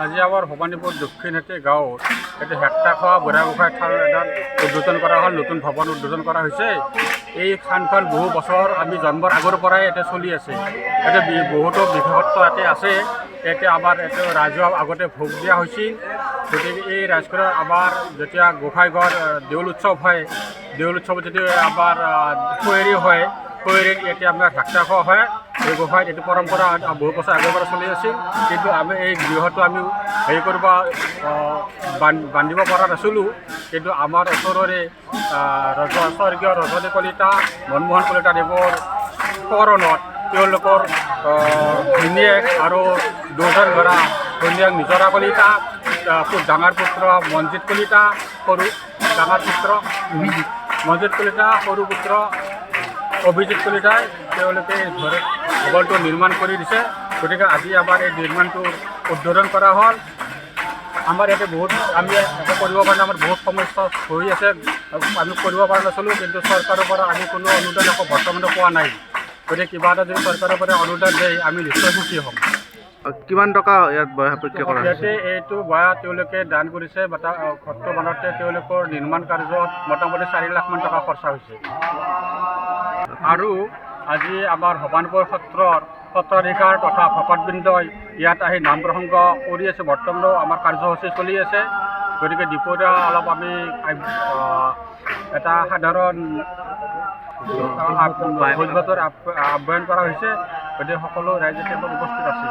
আজি আমাৰ ভবানীপুৰ দক্ষিণহাটী গাঁৱত এটা হেক্টাখোৱা বুঢ়াগোসাঁই থান এডাল উদ্বোধন কৰা হ'ল, নতুন ভৱন উদ্বোধন কৰা হৈছে। এই থানখন বহু বছৰ আমি জন্মৰ আগৰ পৰাই এতিয়া চলি আছে। এতিয়া বহুতো বিশেষত্ব ইয়াতে আছে। এতিয়া আমাৰ এইটো ৰাজহুৱা আগতে ভোগ দিয়া হৈছিল। গতিকে এই ৰাজঘৰৰ আমাৰ যেতিয়া গোসাঁইঘৰ দেউল উৎসৱ হয়, দেউল উৎসৱত যদি আমাৰ খৈৰী হয়, খৈৰীত এতিয়া আমাৰ হেক্টাখোৱা হয়। এই গোসাঁইত এইটো পৰম্পৰা বহু বছৰ আগৰ পৰা চলি আছিল। কিন্তু আমি এই গৃহটো আমি হেৰি কৰিব বান্ধিব পৰা নাছিলোঁ। কিন্তু আমাৰ ওচৰৰে স্বৰ্গীয় ৰজনী কলিতা, মনমোহন কলিতা দেৱৰ সোঁৱৰণত তেওঁলোকৰ ঘৈণীয়েক আৰু দুজন ল'ৰা, ঘৈণীয়েক নিজৰা কলিতা, খুব ডাঙৰ পুত্ৰ মনজিৎ কলিতা, সৰু ডাঙৰ পুত্ৰ মনজিৎ কলিতা, সৰু পুত্ৰ অভিজিৎ কলিতাই তেওঁলোকে ভৱনটো নিৰ্মাণ কৰি দিছে। গতিকে আজি আমাৰ এই নিৰ্মাণটো উদ্বোধন কৰা হ'ল। আমাৰ ইয়াতে বহুত আমি একো কৰিব পৰা নাই, আমাৰ বহুত সমস্যা হৈ আছে, আমি কৰিব পৰা নাছিলোঁ। কিন্তু চৰকাৰৰ পৰা আমি কোনো অনুদান একো বৰ্তমানে পোৱা নাই। গতিকে কিবা এটা যদি চৰকাৰৰ পৰা অনুদান দিয়ে আমি নিশ্চয় সুখী হ'ম। কিমান টকা ইয়াত বয় সাপেক্ষে কৰা ইয়াতে এইটো বয়া তেওঁলোকে দান কৰিছে। ঘৰটো বনাওঁতে তেওঁলোকৰ নিৰ্মাণ কাৰ্যত মোটামুটি 4 লাখমান টকা খৰচা হৈছে। আৰু আজি আমাৰ ভৱানীপুৰ সত্ৰৰ সত্ৰাধিকাৰ তথা ভকতবৃন্দই ইয়াত আহি নাম প্ৰসংগ কৰি আছে। বৰ্তমানেও আমাৰ কাৰ্যসূচী চলি আছে। গতিকে দুপৰীয়া অলপ আমি এটা সাধাৰণ ভোজ ভাতৰ আহ্বান কৰা হৈছে। গতিকে সকলো ৰাইজে উপস্থিত আছে।